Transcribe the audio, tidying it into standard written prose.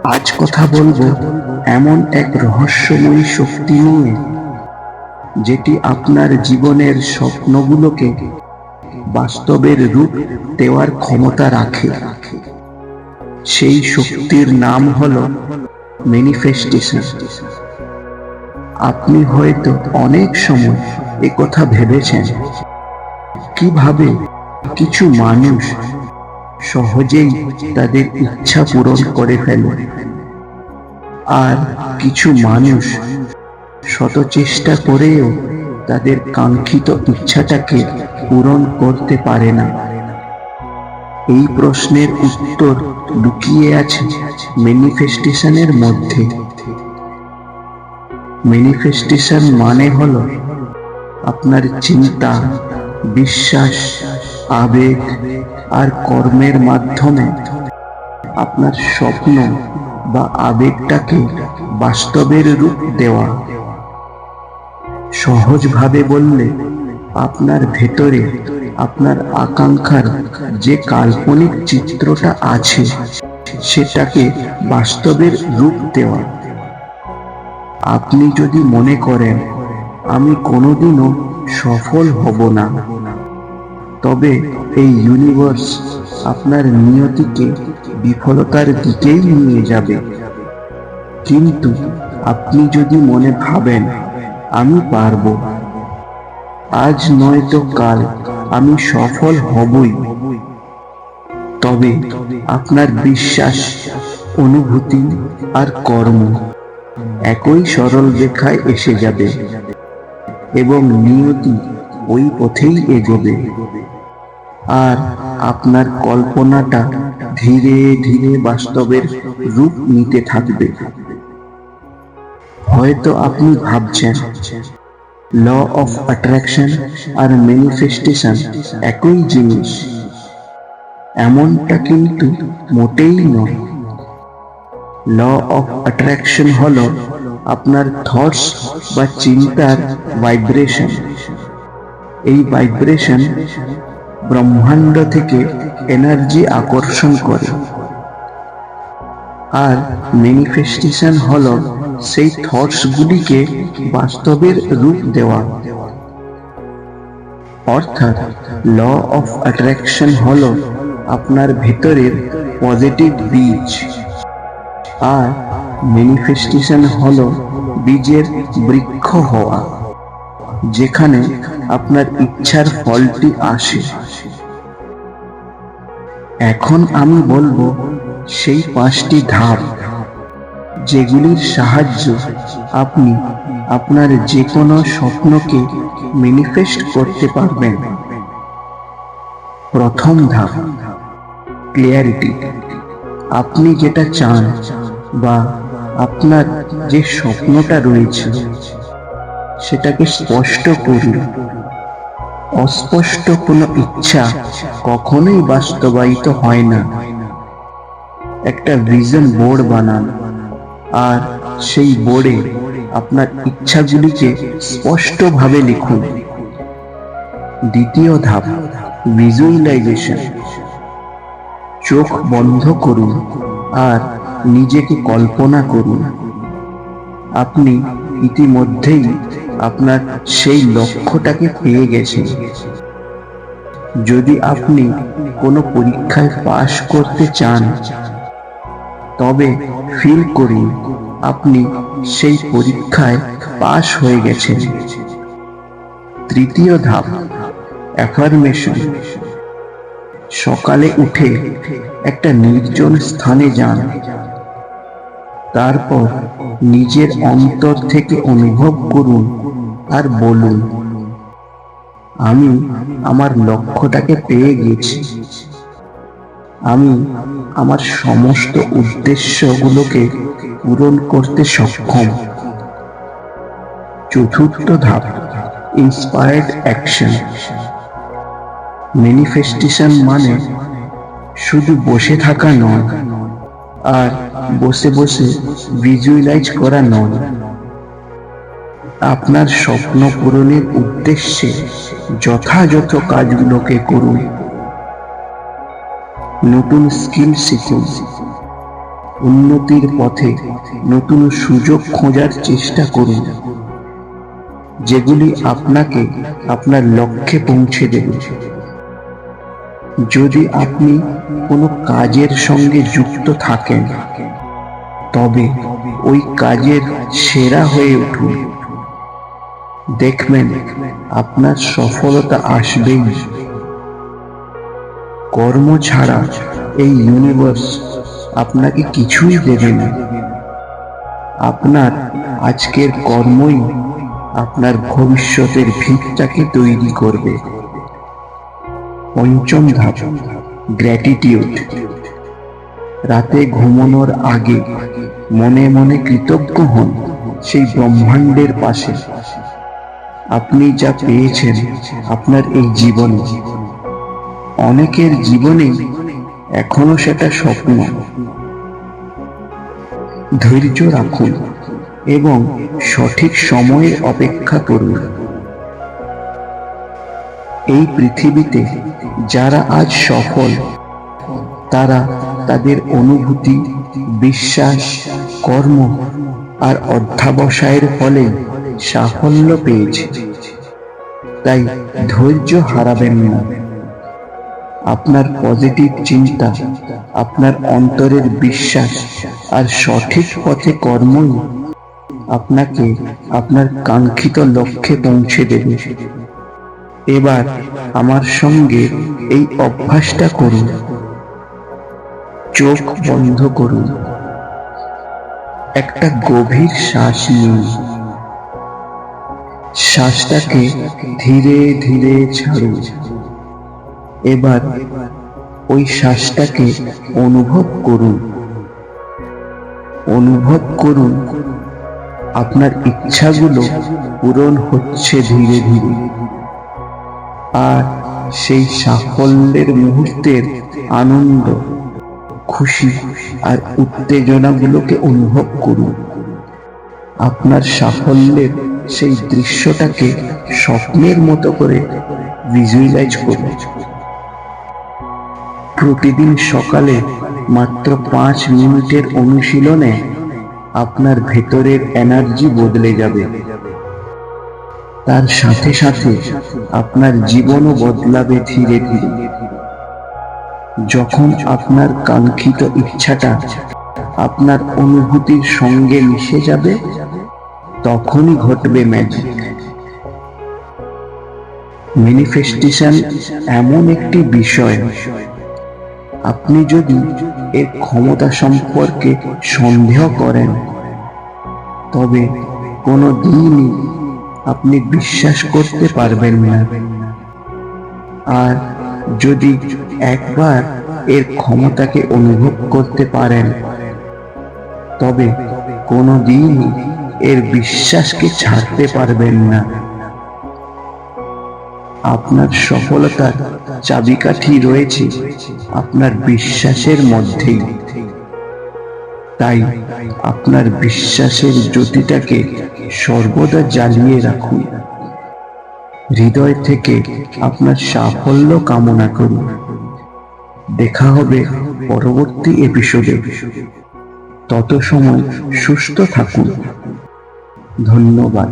আজ কথা বলবো এমন এক রহস্যময়ী শক্তি নিয়ে, যেটি আপনার জীবনের স্বপ্নগুলোকে বাস্তবের রূপ দেওয়ার ক্ষমতা রাখে। সেই শক্তির নাম হলো ম্যানিফেস্টেশন। আপনি হয়তো অনেক সময় একথা ভেবেছেন, কিভাবে কিছু মানুষ সহজেই তাদের ইচ্ছা পূরণ করে ফেলে, আর কিছু মানুষ শত চেষ্টা করেও তাদের কাঙ্ক্ষিত ইচ্ছাটাকে পূরণ করতে পারে না। এই প্রশ্নের উত্তর লুকিয়ে আছে ম্যানিফেস্টেশনের মধ্যে। ম্যানিফেস্টেশন মানে হলো আপনার চিন্তা, বিশ্বাস, আবেগ আর কর্মের মাধ্যমে আপনার স্বপ্ন বা আবেগটাকে বাস্তবের রূপ দেওয়া। সহজভাবে বললে, আপনার ভেতরে আপনার আকাঙ্ক্ষার যে কাল্পনিক চিত্রটা আছে সেটাকে বাস্তবের রূপ দেওয়া। আপনি যদি মনে করেন আমি কোনোদিনও সফল হব না, তবে এই ইউনিভার্স আপনার নিয়তিকে বিফলতার দিকেই নিয়ে যাবে। কিন্তু আপনি যদি মনে ভাবেন আমি পারবো, আজ নয়তো কাল আমি সফল হবই, তবে আপনার বিশ্বাস, অনুভূতি আর কর্ম একই সরল রেখায় এসে যাবে এবং নিয়তি ওই পথেই এগোবে। আর আপনার কল্পনাটা ধীরে ধীরে বাস্তবের রূপ নিতে থাকবে। হয়তো আপনি ভাবছেন ল অফ অ্যাট্রাকশন আর ম্যানিফেস্টেশন একই জিনিস। এমনটা কিন্তু মোটেই নয়। ল অফ অ্যাট্রাকশন হলো আপনার থটস বা চিন্তার ভাইব্রেশন। এই ভাইব্রেশন ব্রহ্মাণ্ড থেকে এনার্জি আকর্ষণ করে, আর ম্যানিফেস্টেশন হলো সেই থটস গুলিকে বাস্তবের রূপ দেওয়া। অর্থাৎ ল অফ অ্যাট্রাকশন হলো আপনার ভেতরের পজিটিভ বীজ, আর ম্যানিফেস্টেশন হলো বীজের বৃক্ষ হওয়া, যেখানে আপনার ইচ্ছার ফলটি আসে। এখন আমি বলবো সেই 5টি ধাপ, যেগুলির সাহায্যে আপনি আপনার যে কোনো স্বপ্নকে ম্যানিফেস্ট করতে পারবেন। প্রথম ধাপ, ক্লিয়ারিটি। আপনি যেটা চান বা আপনার যে স্বপ্নটা রয়েছে সেটাকে স্পষ্ট করুন। অস্পষ্ট কোনো ইচ্ছা কখনোই বাস্তবায়িত হয় না। একটা ভিশন বোর্ড বানান, আর সেই বোর্ডে আপনার ইচ্ছাগুলিকে স্পষ্টভাবে লিখুন। দ্বিতীয় ধাপ, ভিজুয়ালাইজেশন। চোখ বন্ধ করুন আর নিজেকে কল্পনা করুন আপনি ইতিমধ্যেই আপনার সেই লক্ষ্যটাকে পেয়ে গেছেন। যদি আপনি কোনো পরীক্ষায় পাশ করতে চান, তবে ফিল করুন আপনি সেই পরীক্ষায় পাশ হয়ে গেছেন। তৃতীয় ধাপ, অ্যাফার্মেশন। সকালে উঠে একটা নির্জন স্থানে যান, তারপর নিজের অন্তর থেকে অনুভব করুন আর বলুন, আমি আমার লক্ষ্যটাকে পেয়ে গেছি। আমি আমার সমস্ত উদ্দেশ্যগুলোকে পূরণ করতে সক্ষম। চতুর্থ ধাপ, ইন্সপায়ার্ড অ্যাকশন। ম্যানিফেস্টেশন মানে শুধু বসে থাকা নয়, আর বসে বসে ভিজুয়ালাইজ করা নয়। আপনার স্বপ্ন পূরণের উদ্দেশ্যে যথাযথ কাজগুলোকে করুন। নতুন স্কিল শিখুন, উন্নতির পথে নতুন সুযোগ খোঁজার চেষ্টা করুন, যেগুলি আপনাকে আপনার লক্ষ্যে পৌঁছে দেবে। যদি আপনি কোনো কাজের সঙ্গে যুক্ত থাকেন, তবে ওই কাজের সেরা হয়ে উঠুন। দেখবেন আপনার সফলতা আসবেই। কর্ম ছাড়া এই ইউনিভার্স আপনাকে কিছুই দেবে না। আপনার আজকের কর্মই আপনার ভবিষ্যতের ভিতটাকে তৈরি করবে। পঞ্চম ধাপ, গ্র্যাটিটিউড। রাতে ঘুমানোর আগে মনে মনে কৃতজ্ঞ হন সেই ব্রহ্মাণ্ডের পাশে আপনি যা পেয়েছেন আপনার এই জীবনে। অনেকের জীবনে এখনো সেটা স্বপ্ন। ধৈর্য রাখুন এবং সঠিক সময়ের অপেক্ষা করুন। এই পৃথিবীতে যারা আজ সফল, তারা তাদের অনুভূতি, বিশ্বাস, কর্ম আর অধ্যবসায়ের ফলে সাফল্য পেয়েছে। তাই ধৈর্য হারাবেন না। আপনার পজিটিভ চিন্তা, আপনার অন্তরের বিশ্বাস আর সঠিক পথে কর্মই আপনাকে আপনার কাঙ্ক্ষিত লক্ষ্যে পৌঁছে দেবে। এবার আমার সঙ্গে এই অভ্যাসটা করুন। চোখ বন্ধ করুন, একটা গভীর শ্বাস নিন। শ্বাসটাকে ধীরে ধীরে ছাড়ুন। এবার ওই শ্বাসটাকে অনুভব করুন। অনুভব করুন আপনার ইচ্ছাগুলো পূরণ হচ্ছে ধীরে ধীরে। আর সেই সাফল্যের মুহূর্তের আনন্দ, খুশি আর উত্তেজনাগুলোকে অনুভব করুন। আপনার সাফল্যের সেই দৃশ্যটাকে স্বপ্নের মতো করে ভিজুয়ালাইজ করুন। প্রতিদিন সকালে মাত্র 5 মিনিটের অনুশীলনে আপনার ভেতরের এনার্জি বদলে যাবে। তার সাথে সাথে আপনার জীবনও বদলাবে ধীরে ধীরে। যখন আপনার কাঙ্ক্ষিত ইচ্ছাটা আপনার অনুভূতির সঙ্গে মিশে যাবে, তখনই ঘটবে ম্যাজিক। ম্যানিফেস্টেশন এমন একটি বিষয়, আপনি যদি এর ক্ষমতা সম্পর্কে সন্দেহ করেন, তবে কোনো দিনই আপনি বিশ্বাস করতে পারবেন না। আর যদি একবার এর ক্ষমতাকে অনুভব করতে পারেন, তবে কোনো দিনই এর বিশ্বাসকে ছাড়তে পারবেন না। আপনার সফলতার চাবিকাঠি রয়েছে আপনার বিশ্বাসের মধ্যেই। তাই আপনার বিশ্বাসের জ্যোতিটাকে সর্বদা জ্বালিয়ে রাখুন। হৃদয় থেকে আপনার সাফল্য কামনা করুন। দেখা হবে পরবর্তী এপিসোডে। তত সময় সুস্থ থাকুন। ধন্যবাদ।